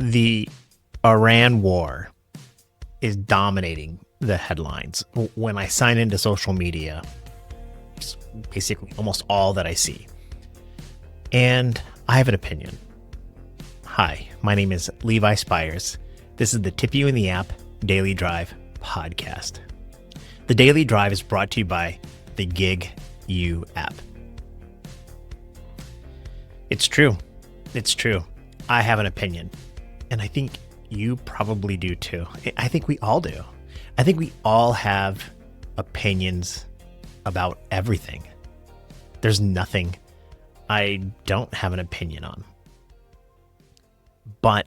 The Iran war is dominating the headlines. When I sign into social media, it's basically almost all that I see. And I have an opinion. Hi, my name is Levi Spires. This is the Tip You in the App Daily Drive podcast. The Daily Drive is brought to you by the Gig You app. It's true. It's true. I have an opinion. And I think you probably do too. I think we all do. I think we all have opinions about everything. There's nothing I don't have an opinion on. But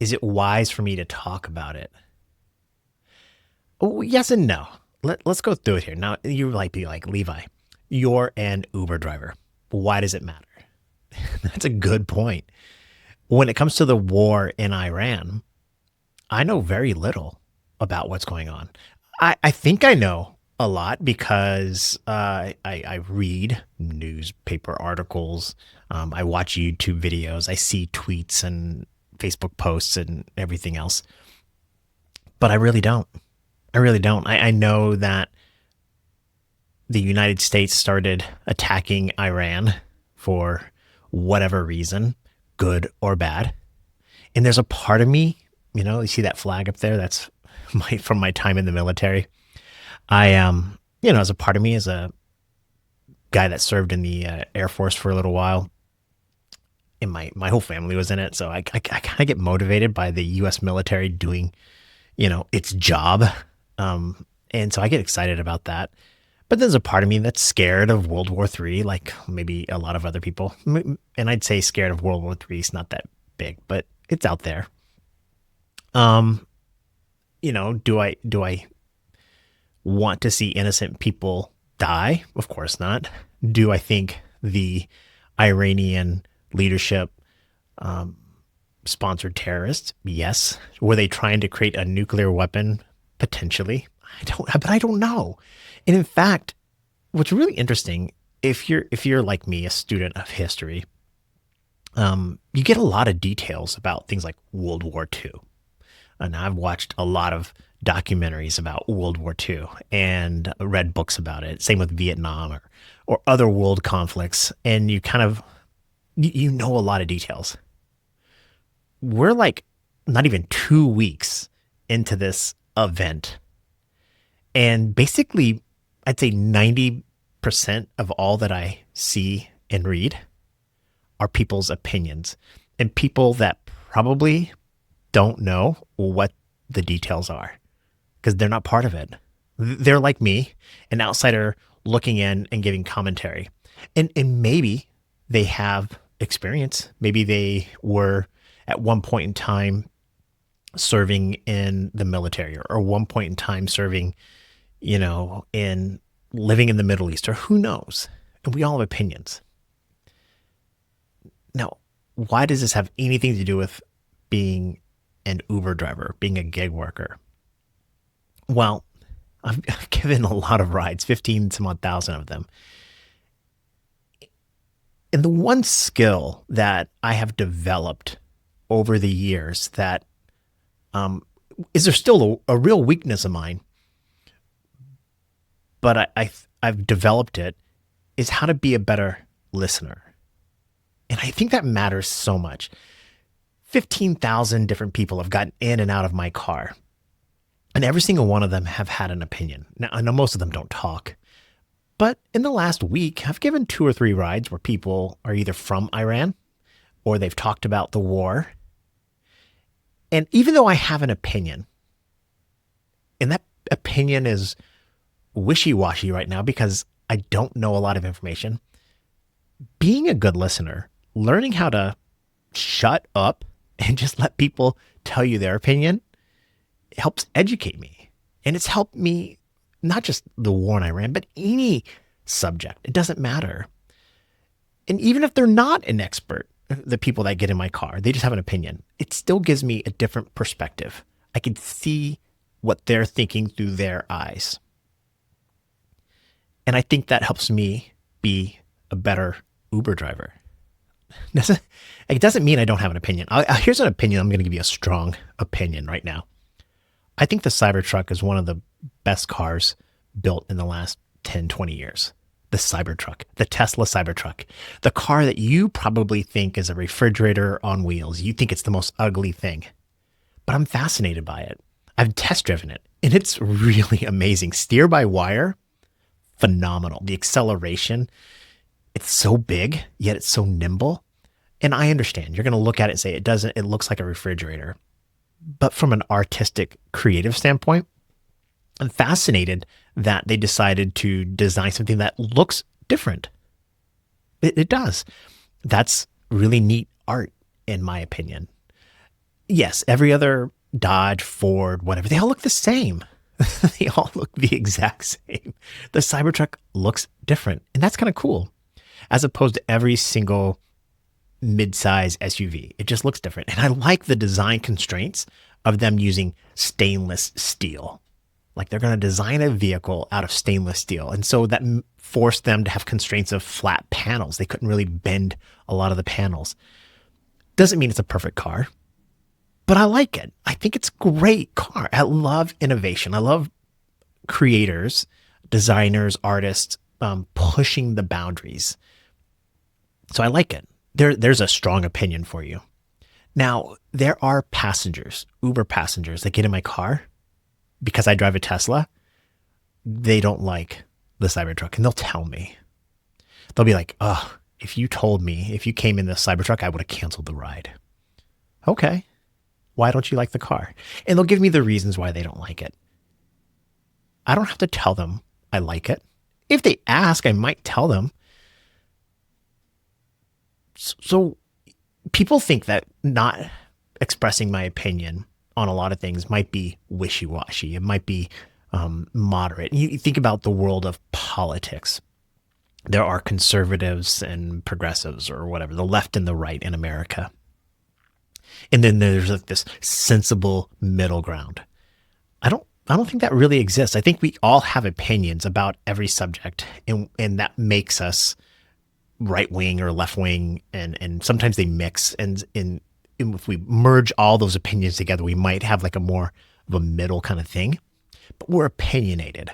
is it wise for me to talk about it? Oh, yes and no. Let's go through it here. Now, you might be like, Levi, you're an Uber driver. Why does it matter? That's a good point. When it comes to the war in Iran, I know very little about what's going on. I think I know a lot because I read newspaper articles, I watch YouTube videos, I see tweets and Facebook posts and everything else. But I really don't. I know that the United States started attacking Iran for whatever reason, good or bad. And there's a part of me, you see that flag up there? That's from my time in the military. As a part of me, as a guy that served in the Air Force for a little while, and my whole family was in it. So I kind of get motivated by the U.S. military doing, its job. And so I get excited about that. But there's a part of me that's scared of World War III, like maybe a lot of other people. And I'd say scared of World War III is not that big, but it's out there. Do I want to see innocent people die? Of course not. Do I think the Iranian leadership sponsored terrorists? Yes. Were they trying to create a nuclear weapon? Potentially. I don't know. And in fact, what's really interesting, if you're like me, a student of history, you get a lot of details about things like World War II. And I've watched a lot of documentaries about World War II and read books about it. Same with Vietnam or other world conflicts. And you kind of, you know a lot of details. We're like not even 2 weeks into this event. And basically, I'd say 90% of all that I see and read are people's opinions and people that probably don't know what the details are because they're not part of it. They're like me, an outsider looking in and giving commentary. And maybe they have experience. Maybe they were at one point in time serving in the military or one point in time serving in living in the Middle East, or who knows? And we all have opinions. Now, why does this have anything to do with being an Uber driver, being a gig worker? Well, I've given a lot of rides, 15 some odd thousand of them. And the one skill that I have developed over the years that is there still a real weakness of mine, but I've developed it, is how to be a better listener. And I think that matters so much. 15,000 different people have gotten in and out of my car, and every single one of them have had an opinion. Now, I know most of them don't talk, but in the last week, I've given 2 or 3 rides where people are either from Iran or they've talked about the war. And even though I have an opinion, and that opinion is wishy-washy right now because I don't know a lot of information, being a good listener, learning how to shut up and just let people tell you their opinion, helps educate me. And it's helped me, not just the war in Iran, but any subject. It doesn't matter. And even if they're not an expert, the people that get in my car, they just have an opinion, it still gives me a different perspective. I can see what they're thinking through their eyes. And I think that helps me be a better Uber driver. Doesn't, it doesn't mean I don't have an opinion. Here's an opinion. I'm going to give you a strong opinion right now. I think the Cybertruck is one of the best cars built in the last 10, 20 years. The Cybertruck, the Tesla Cybertruck, the car that you probably think is a refrigerator on wheels. You think it's the most ugly thing, but I'm fascinated by it. I've test driven it and it's really amazing. Steer by wire, phenomenal. The acceleration, it's so big, yet it's so nimble. And I understand you're going to look at it and say it looks like a refrigerator. But from an artistic, creative standpoint, I'm fascinated that they decided to design something that looks different. It does. That's really neat art, in my opinion. Yes, every other Dodge, Ford, whatever, they all look the same. They all look the exact same. The Cybertruck looks different, and that's kind of cool, as opposed to every single mid-size SUV. It just looks different. And I like the design constraints of them using stainless steel. Like they're going to design a vehicle out of stainless steel. And so that forced them to have constraints of flat panels. They couldn't really bend a lot of the panels. Doesn't mean it's a perfect car, but I like it. I think it's a great car. I love innovation. I love creators, designers, artists, pushing the boundaries. So I like it. There's a strong opinion for you. Now, there are passengers, Uber passengers that get in my car because I drive a Tesla. They don't like the Cybertruck and they'll tell me. They'll be like, oh, if you came in the Cybertruck, I would have canceled the ride. Okay. Why don't you like the car? And they'll give me the reasons why they don't like it. I don't have to tell them I like it. If they ask, I might tell them. So people think that not expressing my opinion on a lot of things might be wishy-washy. It might be moderate. You think about the world of politics. There are conservatives and progressives or whatever, the left and the right in America. And then there's like this sensible middle ground. I don't think that really exists. I think we all have opinions about every subject, and that makes us right wing or left wing, and sometimes they mix. And if we merge all those opinions together, we might have like a more of a middle kind of thing. But we're opinionated.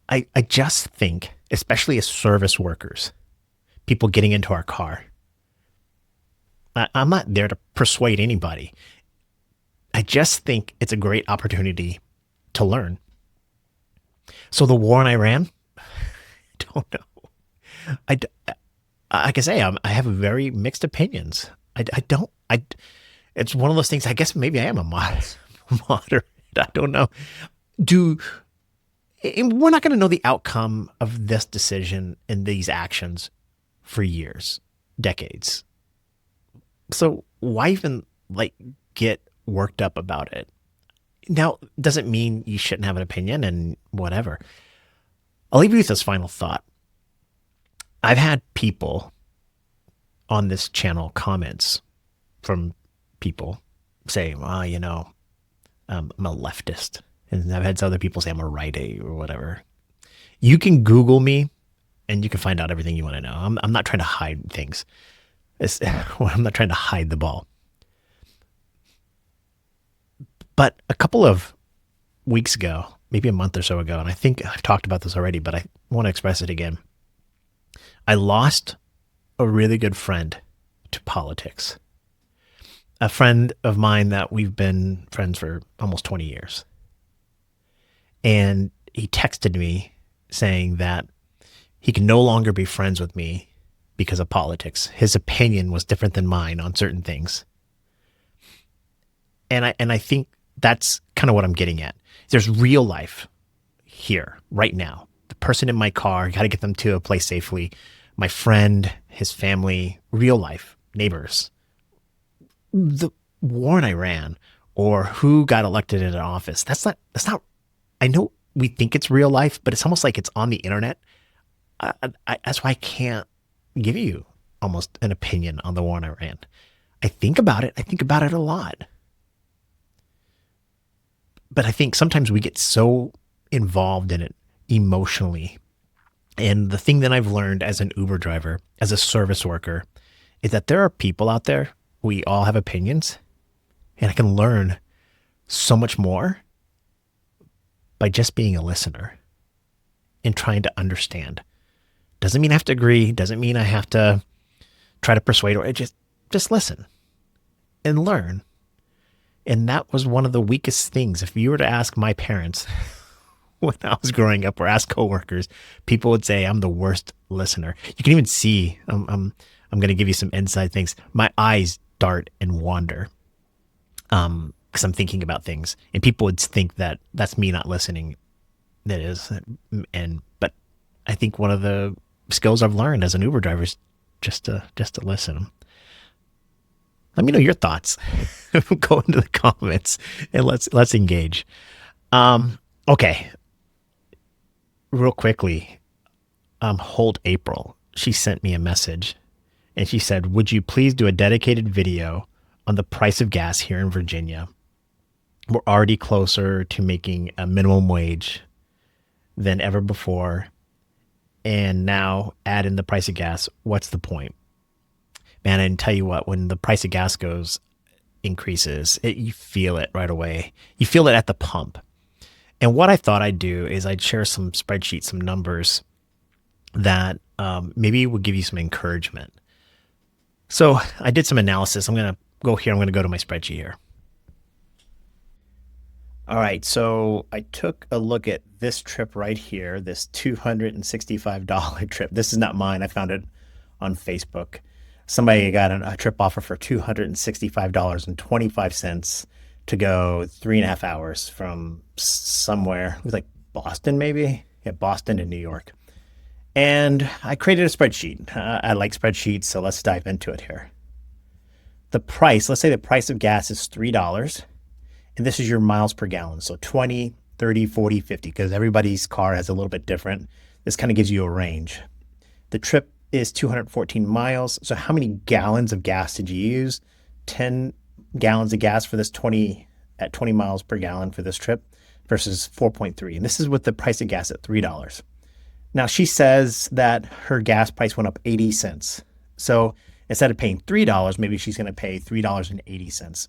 I just think, especially as service workers, people getting into our car, I'm not there to persuade anybody. I just think it's a great opportunity to learn. So the war in Iran, I don't know. Like I say, I have very mixed opinions. It's one of those things, I guess maybe I am a moderate. I don't know. And we're not going to know the outcome of this decision and these actions for years, decades. So why even get worked up about it? Now, doesn't mean you shouldn't have an opinion and whatever. I'll leave you with this final thought. I've had people on this channel, comments from people say, well, I'm a leftist. And I've had other people say I'm a righty or whatever. You can Google me and you can find out everything you want to know. I'm not trying to hide things. I'm not trying to hide the ball. But a couple of weeks ago, maybe a month or so ago, and I think I've talked about this already, but I want to express it again. I lost a really good friend to politics. A friend of mine that we've been friends for almost 20 years. And he texted me saying that he can no longer be friends with me because of politics. His opinion was different than mine on certain things. And I think that's kind of what I'm getting at. There's real life here, right now. The person in my car, got to get them to a place safely. My friend, his family, real life, neighbors. The war in Iran or who got elected in an office, that's not, I know we think it's real life, but it's almost like it's on the internet. That's why I can't give you almost an opinion on the war in Iran. I think about it. I think about it a lot. But I think sometimes we get so involved in it emotionally And the thing that I've learned as an Uber driver, as a service worker, is that there are people out there, we all have opinions, and I can learn so much more by just being a listener and trying to understand. Doesn't mean I have to agree, doesn't mean I have to try to persuade, or just listen and learn. And that was one of the weakest things. If you were to ask my parents when I was growing up, or ask coworkers, people would say I'm the worst listener. You can even see, I'm going to give you some inside things. My eyes dart and wander because I'm thinking about things, and people would think that that's me not listening. That is, but I think one of the skills I've learned as an Uber driver is just to listen. Let me know your thoughts. Go into the comments and let's engage. Okay, real quickly. Hold April. She sent me a message, and she said, "Would you please do a dedicated video on the price of gas here in Virginia? We're already closer to making a minimum wage than ever before, and now add in the price of gas. What's the point?" Man, and tell you what, when the price of gas increases, you feel it right away. You feel it at the pump. And what I thought I'd do is I'd share some spreadsheets, some numbers that maybe would give you some encouragement. So I did some analysis. I'm going to go here. I'm going to go to my spreadsheet here. All right. So I took a look at this trip right here, this $265 trip. This is not mine. I found it on Facebook. Somebody got a trip offer for $265.25 to go 3.5 hours from somewhere. It was like Boston, maybe? Yeah, Boston to New York. And I created a spreadsheet. I like spreadsheets, so let's dive into it here. The price, let's say the price of gas is $3, and this is your miles per gallon. So 20, 30, 40, 50, because everybody's car has a little bit different. This kind of gives you a range. The trip is 214 miles. So how many gallons of gas did you use? 10 gallons of gas for this 20 miles per gallon for this trip versus 4.3. And this is with the price of gas at $3. Now she says that her gas price went up 80 cents. So instead of paying $3, maybe she's going to pay $3.80.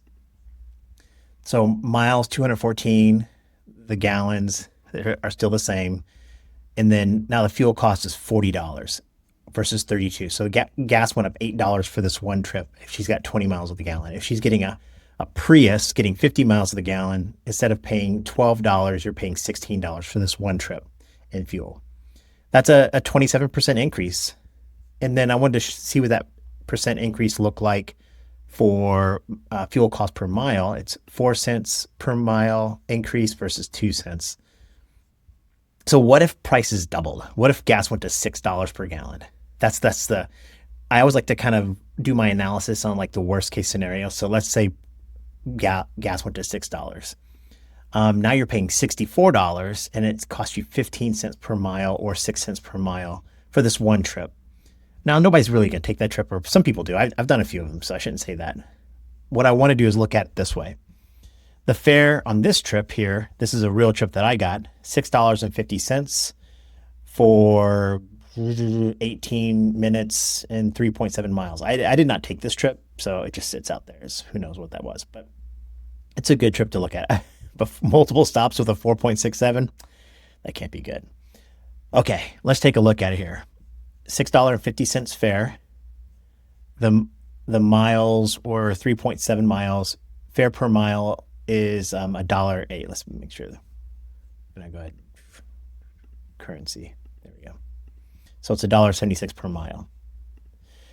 So miles 214, the gallons are still the same. And then now the fuel cost is $40 versus 32. So gas went up $8 for this one trip if she's got 20 miles of the gallon. If she's getting a Prius getting 50 miles of the gallon, instead of paying $12, you're paying $16 for this one trip in fuel. That's a 27% increase. And then I wanted to see what that percent increase looked like for fuel cost per mile. It's 4 cents per mile increase versus 2 cents. So what if prices doubled? What if gas went to $6 per gallon? I always like to kind of do my analysis on like the worst case scenario. So let's say gas went to $6. Now you're paying $64, and it costs you 15 cents per mile or 6 cents per mile for this one trip. Now, nobody's really going to take that trip, or some people do. I've done a few of them, so I shouldn't say that. What I want to do is look at it this way. The fare on this trip here, this is a real trip that I got, $6.50 for 18 minutes and 3.7 miles. I did not take this trip, so it just sits out there. Who knows what that was, but it's a good trip to look at. But multiple stops with a 4.67, that can't be good. Okay, let's take a look at it here. $6.50 fare. The miles, or 3.7 miles, fare per mile is $1.08. Let's make sure. Can I go ahead? Currency. There we go. So it's $1.76 per mile.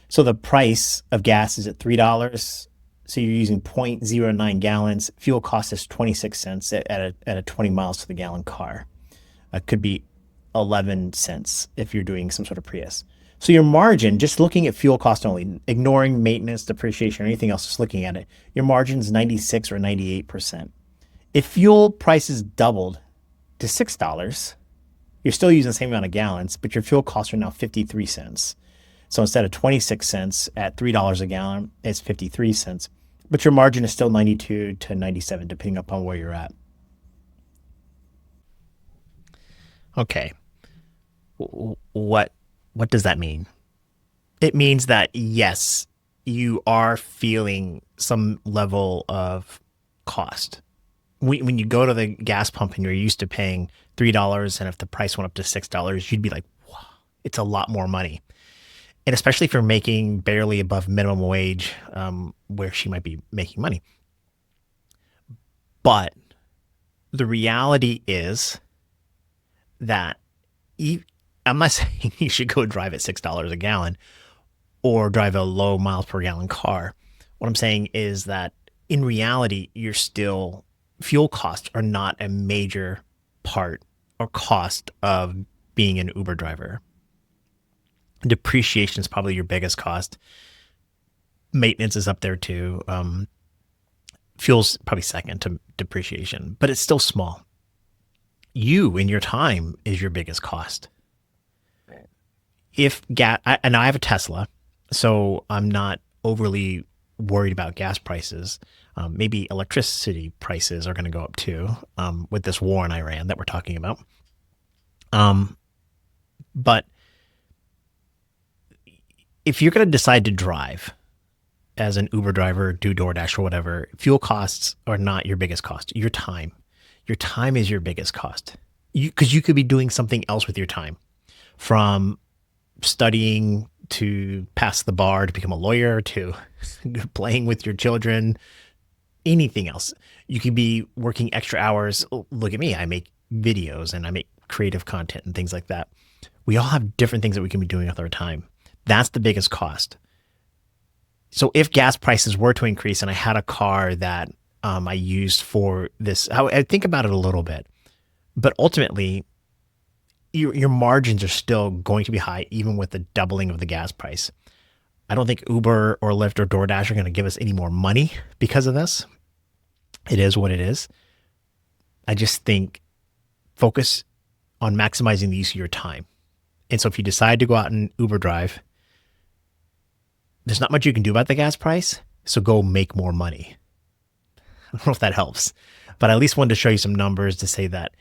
So the price of gas is at $3. So you're using 0.09 gallons. Fuel cost is 26 cents at a 20 miles to the gallon car. It could be 11 cents if you're doing some sort of Prius. So your margin, just looking at fuel cost only, ignoring maintenance, depreciation, or anything else, just looking at it, your margin is 96 or 98%. If fuel prices doubled to $6, you're still using the same amount of gallons, but your fuel costs are now 53 cents. So instead of 26 cents at $3 a gallon, it's 53 cents. But your margin is still 92 to 97, depending upon where you're at. Okay. What what does that mean? It means that yes, you are feeling some level of cost. When you go to the gas pump and you're used to paying $3, and if the price went up to $6, you'd be like, wow, it's a lot more money. And especially if you're making barely above minimum wage, where she might be making money. But the reality is that I'm not saying you should go drive at $6 a gallon or drive a low miles per gallon car. What I'm saying is that in reality, you're still fuel costs are not a major part or cost of being an Uber driver. Depreciation is probably your biggest cost. Maintenance is up there too. Fuel's probably second to depreciation, but it's still small. You and your time is your biggest cost. If gas, and I have a Tesla, so I'm not overly worried about gas prices. Maybe electricity prices are going to go up too, with this war in Iran that we're talking about. But if you're going to decide to drive as an Uber driver, do DoorDash or whatever, fuel costs are not your biggest cost. Your time. Your time is your biggest cost. Because you could be doing something else with your time, from studying to pass the bar to become a lawyer to playing with your children, anything else. You could be working extra hours. Look at me. I make videos and I make creative content and things like that. We all have different things that we can be doing with our time. That's the biggest cost. So if gas prices were to increase and I had a car that I used for this, I think about it a little bit, but ultimately your margins are still going to be high, even with the doubling of the gas price. I don't think Uber or Lyft or DoorDash are going to give us any more money because of this. It is what it is. I just think focus on maximizing the use of your time. And so if you decide to go out and Uber drive, there's not much you can do about the gas price. So go make more money. I don't know if that helps, but I at least wanted to show you some numbers to say that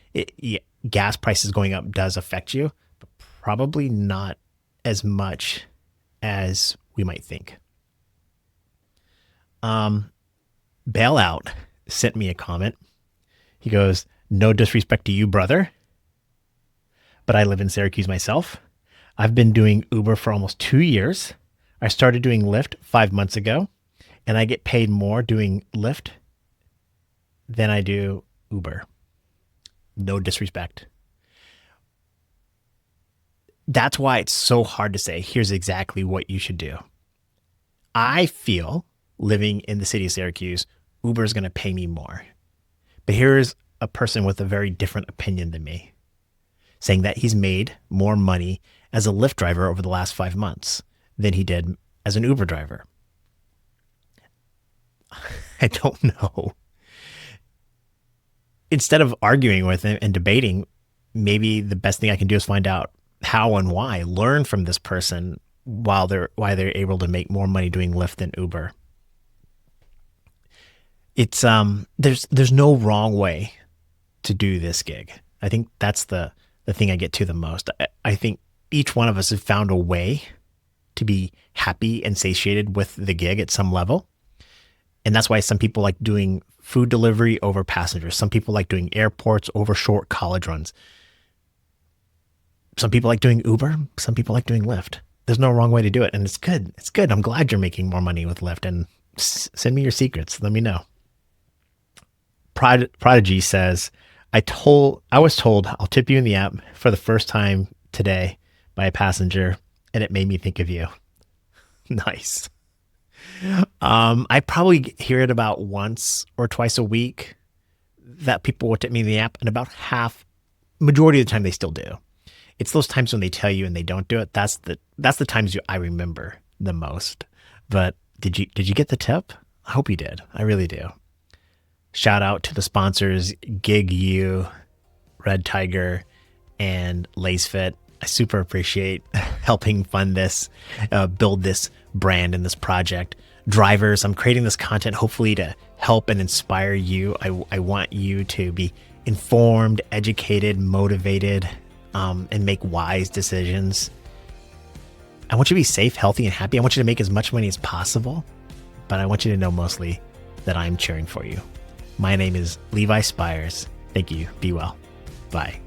gas prices going up does affect you, but probably not as much as we might think. Bailout sent me a comment. He goes, "No disrespect to you, brother, but I live in Syracuse myself. I've been doing Uber for almost 2 years. I started doing Lyft 5 months ago, and I get paid more doing Lyft than I do Uber. No disrespect." That's why it's so hard to say, here's exactly what you should do. I feel living in the city of Syracuse, Uber is going to pay me more. But here's a person with a very different opinion than me, saying that he's made more money as a Lyft driver over the last 5 months than he did as an Uber driver. I don't know. Instead of arguing with him and debating, maybe the best thing I can do is find out how and why, learn from this person why they're able to make more money doing Lyft than Uber. It's there's no wrong way to do this gig. I think that's the thing I get to the most. I think each one of us have found a way to be happy and satiated with the gig at some level. And that's why some people like doing food delivery over passengers. Some people like doing airports over short college runs. Some people like doing Uber. Some people like doing Lyft. There's no wrong way to do it. And it's good. It's good. I'm glad you're making more money with Lyft, and send me your secrets. Let me know. Prodigy says, I was told I'll tip you in the app for the first time today by a passenger, and it made me think of you. Nice. I probably hear it about once or twice a week that people will tip me in the app, and about majority of the time they still do. It's those times when they tell you and they don't do it. That's the times I remember the most. But did you get the tip? I hope you did. I really do. Shout out to the sponsors, Gig U, Red Tiger, and LaceFit. I super appreciate helping fund this, build this brand and this project. Drivers, I'm creating this content hopefully to help and inspire you. I want you to be informed, educated, motivated, and make wise decisions. I want you to be safe, healthy, and happy. I want you to make as much money as possible, but I want you to know mostly that I'm cheering for you. My name is Levi Spires. Thank you. Be well. Bye.